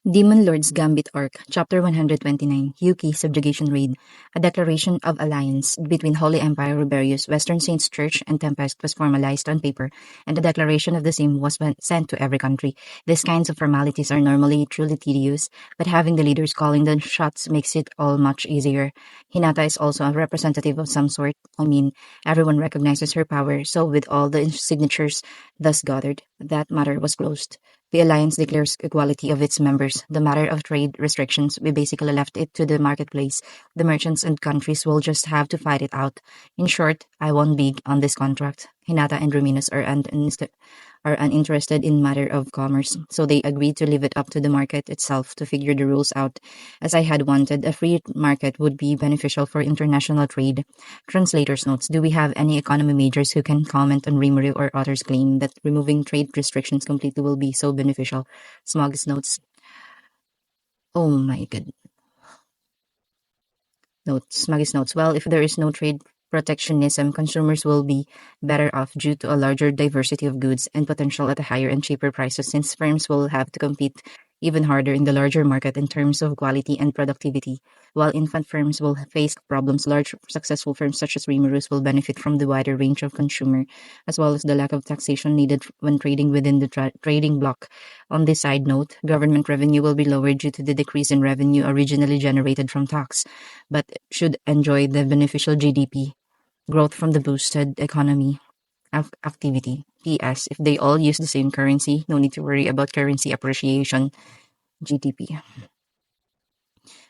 Demon Lord's Gambit Arc, Chapter 129, Yuki Subjugation Raid. A declaration of alliance between Holy Empire Rebellious, Western Saints Church, and Tempest was formalized on paper, and the declaration of the same was sent to every country. These kinds of formalities are normally truly tedious, but having the leaders calling the shots makes it all much easier. Hinata is also a representative of some sort. I mean, everyone recognizes her power, so with all the signatures thus gathered, that matter was closed. The alliance declares equality of its members. The matter of trade restrictions, we basically left it to the marketplace. The merchants and countries will just have to fight it out. In short, I won big on this contract. Hinata and Ruminus are uninterested in matter of commerce, so they agreed to leave it up to the market itself to figure the rules out. As I had wanted, a free market would be beneficial for international trade. Translator's notes. Do we have any economy majors who can comment on Rimuru or Otter's claim that removing trade restrictions completely will be so beneficial? Smog's notes. Oh my god. Smuggy's notes. Well, if there is no trade protectionism, consumers will be better off due to a larger diversity of goods and potential at a higher and cheaper prices, since firms will have to compete even harder in the larger market in terms of quality and productivity. While infant firms will face problems, large successful firms such as Rimurus will benefit from the wider range of consumer, as well as the lack of taxation needed when trading within the trading bloc. On this side note, government revenue will be lowered due to the decrease in revenue originally generated from tax, but should enjoy the beneficial GDP growth from the boosted economy activity. P.S. If they all use the same currency, no need to worry about currency appreciation. GDP.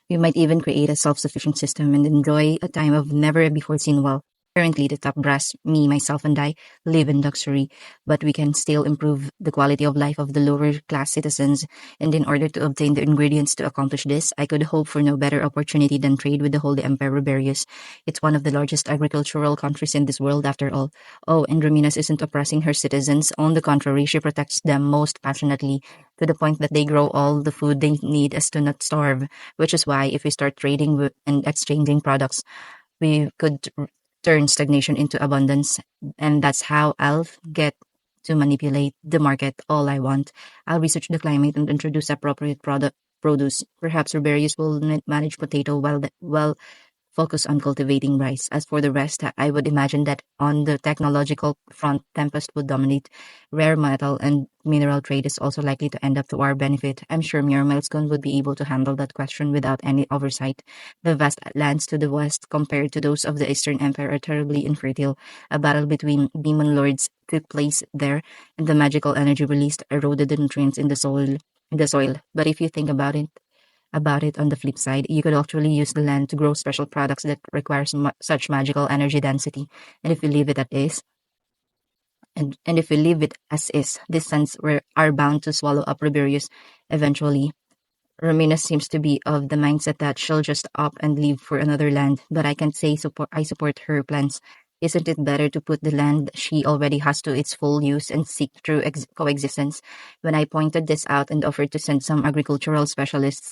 We might even create a self-sufficient system and enjoy a time of never-before-seen wealth. Currently, the top brass, me, myself, and I, live in luxury, but we can still improve the quality of life of the lower-class citizens, and in order to obtain the ingredients to accomplish this, I could hope for no better opportunity than trade with the Holy Empire Rebellious. It's one of the largest agricultural countries in this world, after all. Oh, and Rominas isn't oppressing her citizens. On the contrary, she protects them most passionately, to the point that they grow all the food they need as to not starve, which is why if we start trading and exchanging products, we could turn stagnation into abundance, and that's how I'll get to manipulate the market all I want. I'll research the climate and introduce appropriate produce. Perhaps Riberius will manage potato while focus on cultivating rice. As for the rest, I would imagine that on the technological front, Tempest would dominate. Rare metal and mineral trade is also likely to end up to our benefit. I'm sure Muir Milestone would be able to handle that question without any oversight. The vast lands to the west, compared to those of the Eastern Empire, are terribly infertile. A battle between demon lords took place there, and the magical energy released eroded the nutrients in the soil. But if you think about it on the flip side, you could actually use the land to grow special products that require such magical energy density. And if we leave it at is, and if we leave it as is, these suns are bound to swallow up Reberius eventually. Romina seems to be of the mindset that she'll just up and leave for another land, but I can't say I support her plans. Isn't it better to put the land she already has to its full use and seek true coexistence? When I pointed this out and offered to send some agricultural specialists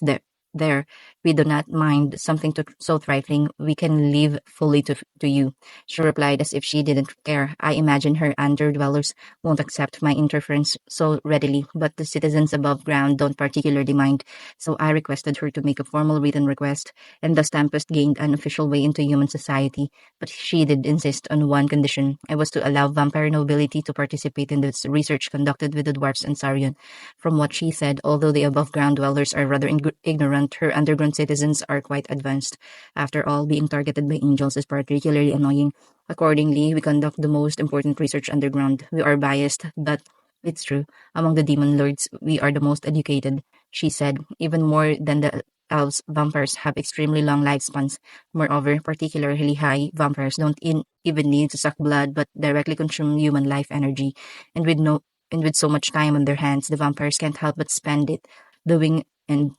there, we do not mind something so trifling. We can leave fully to you. She replied as if she didn't care. I imagine her underdwellers won't accept my interference so readily, but the citizens above ground don't particularly mind. So I requested her to make a formal written request, and thus Tempest gained an official way into human society. But she did insist on one condition. I was to allow vampire nobility to participate in this research conducted with the dwarfs and Sarion. From what she said, although the above ground dwellers are rather ignorant, her underground citizens are quite advanced. After all, being targeted by angels is particularly annoying. Accordingly, we conduct the most important research underground. We are biased, but it's true. Among the demon lords, we are the most educated, she said. Even more than the elves, vampires have extremely long lifespans. Moreover, particularly high vampires don't even need to suck blood, but directly consume human life energy. And with so much time on their hands, the vampires can't help but spend it doing and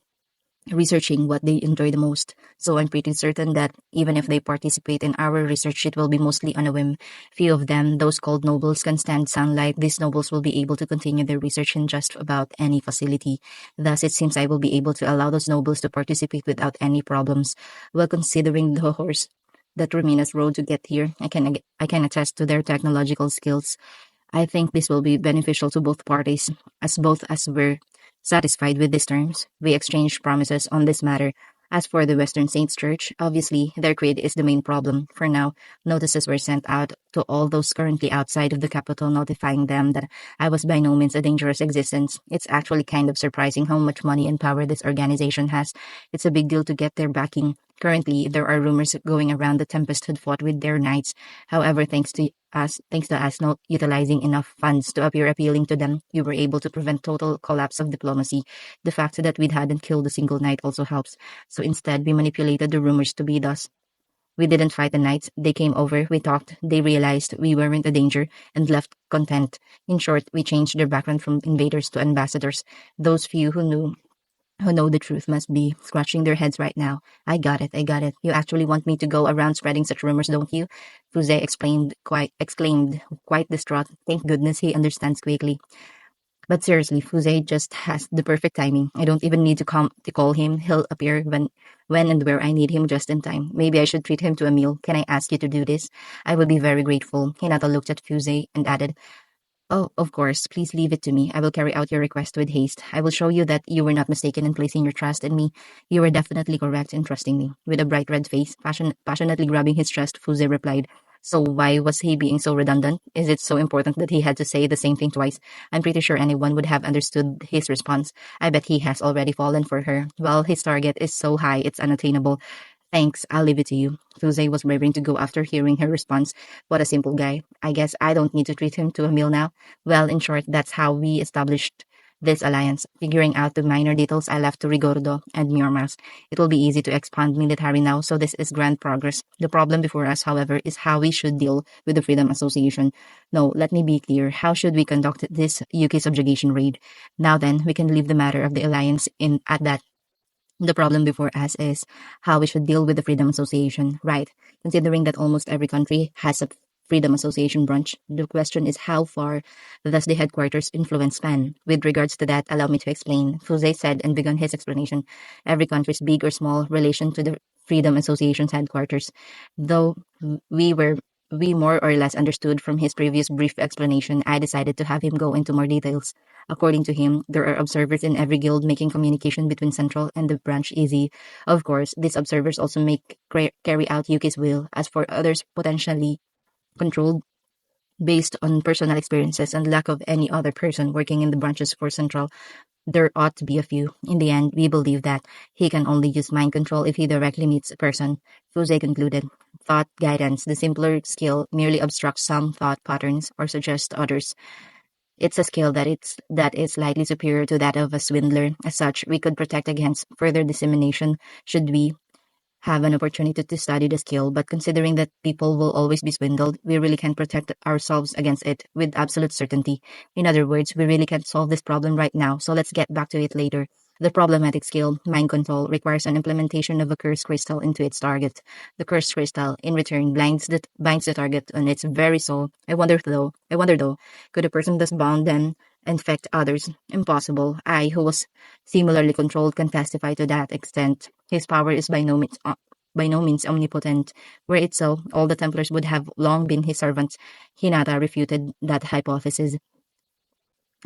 researching what they enjoy the most. So I'm pretty certain that even if they participate in our research, it will be mostly on a whim. Few of them, those called nobles, can stand sunlight. These nobles will be able to continue their research in just about any facility. Thus, it seems I will be able to allow those nobles to participate without any problems. Well, considering the horse that Romina's rode to get here, I can attest to their technological skills. I think this will be beneficial to both parties, as we're Satisfied with these terms, we exchanged promises on this matter. As for the Western Saints Church, obviously their creed is the main problem. For now, notices were sent out to all those currently outside of the capital, notifying them that I was by no means a dangerous existence. It's actually kind of surprising how much money and power this organization has. It's a big deal to get their backing. Currently, there are rumors going around the Tempest had fought with their knights. However, thanks to us not utilizing enough funds to appear appealing to them, we were able to prevent total collapse of diplomacy. The fact that we hadn't killed a single knight also helps. So instead, we manipulated the rumors to be thus. We didn't fight the knights. They came over, we talked, they realized we weren't a danger, and left content. In short, we changed their background from invaders to ambassadors. Those few who know the truth must be scratching their heads right now. I got it. You actually want me to go around spreading such rumors, don't you? Fuse exclaimed, quite distraught. Thank goodness he understands quickly. But seriously, Fuse just has the perfect timing. I don't even need to call him. He'll appear when and where I need him just in time. Maybe I should treat him to a meal. Can I ask you to do this? I would be very grateful. Hinata looked at Fuse and added, "Oh, of course, please leave it to me. I will carry out your request with haste. I will show you that you were not mistaken in placing your trust in me. You were definitely correct in trusting me." With a bright red face, passionately grabbing his chest, Fuse replied, "So why was he being so redundant? Is it so important that he had to say the same thing twice? I'm pretty sure anyone would have understood his response. I bet he has already fallen for her. Well, his target is so high it's unattainable. Thanks, I'll leave it to you." Tuesday was raring to go after hearing her response. What a simple guy. I guess I don't need to treat him to a meal now. Well, in short, that's how we established this alliance. Figuring out the minor details I left to Rigordo and Miormas. It will be easy to expand military now, so this is grand progress. The problem before us, however, is how we should deal with the Freedom Association. No, let me be clear. How should we conduct this UK subjugation raid? Now then, we can leave the matter of the alliance in at that. The problem before us is how we should deal with the Freedom Association, right? Considering that almost every country has a Freedom Association branch, the question is how far does the headquarters influence span? With regards to that, allow me to explain. Fuse said and began his explanation. Every country's big or small relation to the Freedom Association's headquarters. Though we were we more or less understood from his previous brief explanation, I decided to have him go into more details. According to him, there are observers in every guild making communication between Central and the branch easy. Of course, these observers also carry out Yuki's will. As for others potentially controlled based on personal experiences and lack of any other person working in the branches for Central, there ought to be a few. In the end, we believe that he can only use mind control if he directly meets a person. Fuse concluded. Thought guidance, the simpler skill, merely obstructs some thought patterns or suggests others. It's a skill that is slightly superior to that of a swindler. As such, we could protect against further dissemination should we have an opportunity to study the skill, but considering that people will always be swindled, we really can't protect ourselves against it with absolute certainty. In other words, we really can't solve this problem right now, so let's get back to it later. The problematic skill, mind control, requires an implementation of a cursed crystal into its target. The cursed crystal, in return, binds the target on its very soul. I wonder though, could a person thus bound then infect others? Impossible. I, who was similarly controlled, can testify to that extent. His power is by no means omnipotent. Were it so, all the Templars would have long been his servants. Hinata refuted that hypothesis.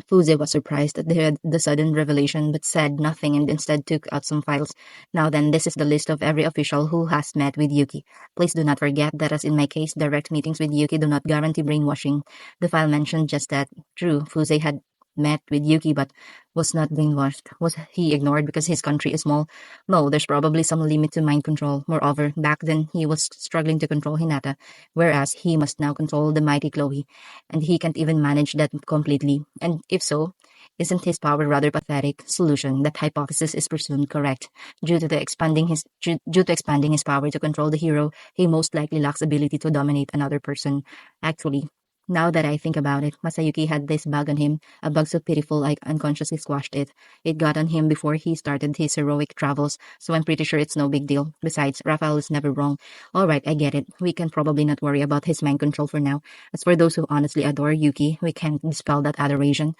Fuse was surprised at the sudden revelation, but said nothing and instead took out some files. Now then, this is the list of every official who has met with Yuki. Please do not forget that as in my case, direct meetings with Yuki do not guarantee brainwashing. The file mentioned just that. True, Fuse had met with Yuki but was not brainwashed. Was he ignored because his country is small? No, there's probably some limit to mind control. Moreover, back then he was struggling to control Hinata, whereas he must now control the mighty Chloe, and he can't even manage that completely. And if so, isn't his power rather pathetic? Solution: that hypothesis is presumed correct. Due to expanding his power to control the hero, he most likely lacks ability to dominate another person. Actually, now that I think about it, Masayuki had this bug on him, a bug so pitiful I unconsciously squashed it. It got on him before he started his heroic travels, so I'm pretty sure it's no big deal. Besides, Raphael is never wrong. Alright, I get it. We can probably not worry about his mind control for now. As for those who honestly adore Yuki, we can't dispel that adoration.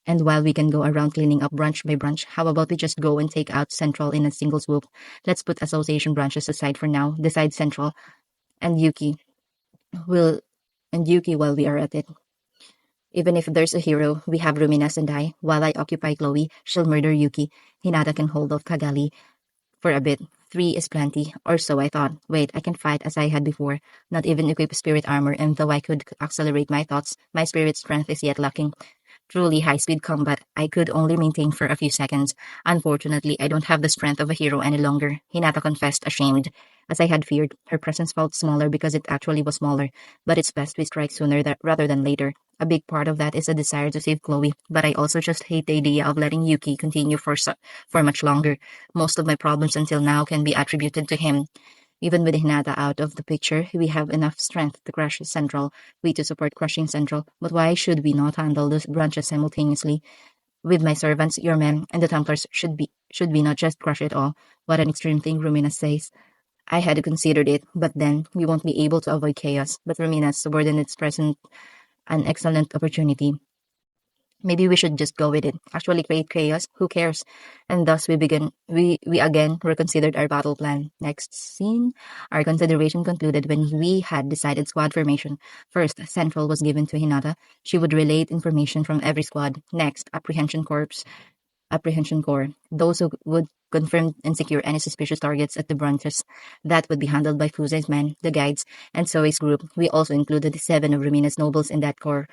And while we can go around cleaning up branch by branch, how about we just go and take out Central in a single swoop? Let's put association branches aside for now, decide Central, and Yuki will and Yuki while we are at it. Even if there's a hero, we have Ruminas and I. While I occupy Chloe, she'll murder Yuki. Hinata can hold off Kagali for a bit. 3 is plenty, or so I thought. Wait, I can fight as I had before, not even equip spirit armor, and though I could accelerate my thoughts, my spirit strength is yet lacking. Truly high-speed combat, I could only maintain for a few seconds. Unfortunately, I don't have the strength of a hero any longer, Hinata confessed, ashamed. As I had feared, her presence felt smaller because it actually was smaller, but it's best we strike sooner rather than later. A big part of that is a desire to save Chloe, but I also just hate the idea of letting Yuki continue for much longer. Most of my problems until now can be attributed to him. Even with Hinata out of the picture, we have enough strength to crush Central, we to support crushing Central, but why should we not handle those branches simultaneously? With my servants, your men, and the Templars should we not just crush it all? What an extreme thing, Rumina says. I had considered it, but then we won't be able to avoid chaos. But Rumina's subordinates present an excellent opportunity. Maybe we should just go with it. Actually create chaos, who cares? And thus we again reconsidered our battle plan. Next scene. Our consideration concluded when we had decided squad formation. First, Central was given to Hinata. She would relate information from every squad. Next, Apprehension Corps. Those who would confirm and secure any suspicious targets at the branches. That would be handled by Fuzai's men, the guides, and Soe's group. We also included 7 of Rumina's nobles in that corps.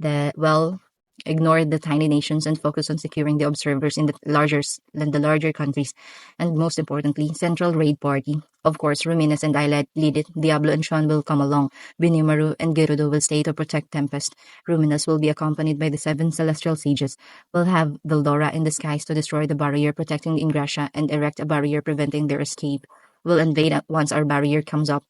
Well, ignored the tiny nations and focused on securing the observers in the larger countries, and most importantly, Central Raid Party. Of course, Ruminas and I lead it. Diablo and Sean will come along. Benimaru and Gerudo will stay to protect Tempest. Ruminas will be accompanied by the 7 celestial sages. We'll have Veldora in the skies to destroy the barrier protecting Ingrasha and erect a barrier preventing their escape. We'll invade once our barrier comes up.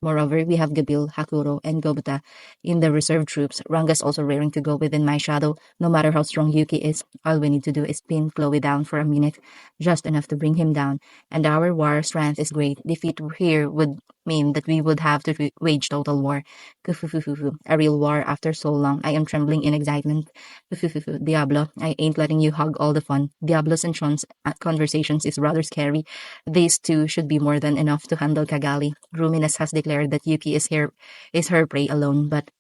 Moreover, we have Gabil, Hakuro, and Gobata in the reserve troops. Ranga's also raring to go within my shadow. No matter how strong Yuki is, all we need to do is pin Chloe down for a minute, just enough to bring him down. And our war strength is great. Defeat here would mean that we would have to wage total war. Kufufufufu. A real war after so long. I am trembling in excitement. Kufufufu. Diablo, I ain't letting you hog all the fun. Diablo's and Sean's conversations is rather scary. These two should be more than enough to handle Kagali. Ruminas has declared that Yuki is her prey alone, but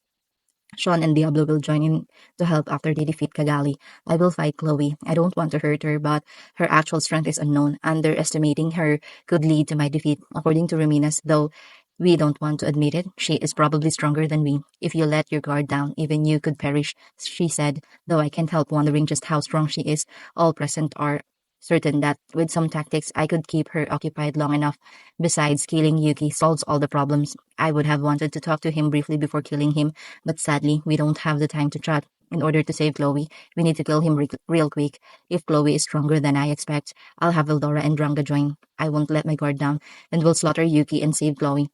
Sean and Diablo will join in to help after they defeat Kagali. I will fight Chloe. I don't want to hurt her, but her actual strength is unknown. Underestimating her could lead to my defeat. According to Ruminas, though we don't want to admit it, she is probably stronger than we. If you let your guard down, even you could perish, she said, though I can't help wondering just how strong she is. All present are certain that with some tactics I could keep her occupied long enough. Besides, killing Yuki solves all the problems. I would have wanted to talk to him briefly before killing him, but sadly, we don't have the time to chat. In order to save Chloe, we need to kill him real quick. If Chloe is stronger than I expect, I'll have Eldora and Dranga join. I won't let my guard down, and we'll slaughter Yuki and save Chloe.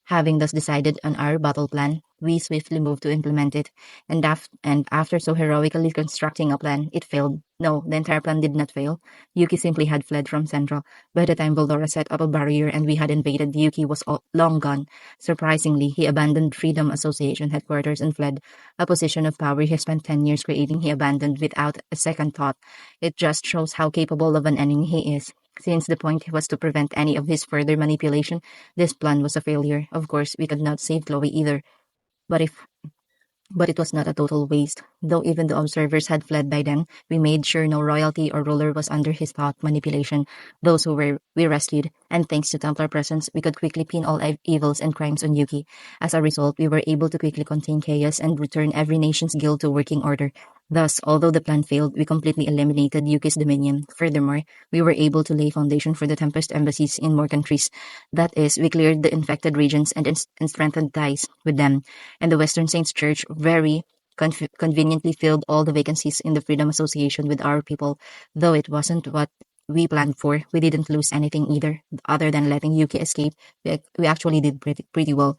Having thus decided on our battle plan, we swiftly moved to implement it, and after so heroically constructing a plan, it failed. No, the entire plan did not fail. Yuki simply had fled from Central. By the time Voldora set up a barrier and we had invaded, Yuki was long gone. Surprisingly, he abandoned Freedom Association headquarters and fled. A position of power he spent 10 years creating, he abandoned without a second thought. It just shows how capable of an enemy he is. Since the point was to prevent any of his further manipulation, this plan was a failure. Of course, we could not save Chloe either. But if but it was not a total waste. Though even the observers had fled by then, we made sure no royalty or ruler was under his thought manipulation. Those who we rescued, and thanks to Templar presence, we could quickly pin all evils and crimes on Yuki. As a result, we were able to quickly contain chaos and return every nation's guild to working order. Thus, although the plan failed, we completely eliminated Yuki's dominion. Furthermore, we were able to lay foundation for the Tempest embassies in more countries. That is, we cleared the infected regions and strengthened ties with them, and the Western Saints Church very conveniently filled all the vacancies in the Freedom Association with our people. Though it wasn't what we planned for, we didn't lose anything either, other than letting Yuki escape. We actually did pretty well.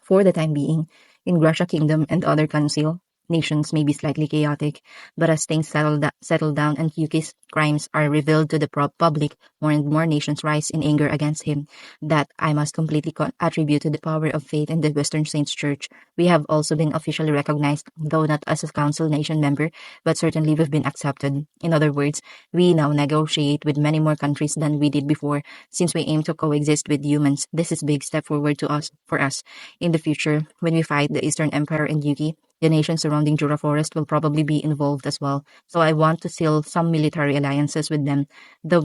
For the time being, in Grasha Kingdom and other council, nations may be slightly chaotic, but as things settle down and Yuki's crimes are revealed to the public, more and more nations rise in anger against him. That I must completely attribute to the power of faith in the Western Saints Church. We have also been officially recognized, though not as a council nation member, but certainly we've been accepted. In other words, we now negotiate with many more countries than we did before, since we aim to coexist with humans. This is a big step forward for us. In the future, when we fight the Eastern Empire and Yuki, the nations surrounding Jura Forest will probably be involved as well. So I want to seal some military alliances with them, though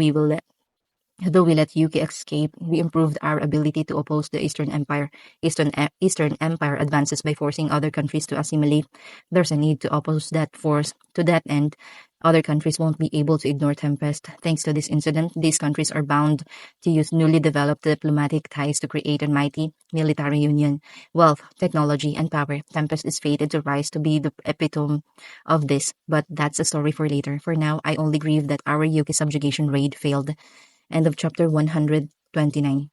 though we let Yuki escape, we improved our ability to oppose the Eastern Empire. Eastern Empire advances by forcing other countries to assimilate. There's a need to oppose that force. To that end, other countries won't be able to ignore Tempest. Thanks to this incident, these countries are bound to use newly developed diplomatic ties to create a mighty military union. Wealth, technology, and power. Tempest is fated to rise to be the epitome of this, but that's a story for later. For now, I only grieve that our Yuki subjugation raid failed. End of chapter 129.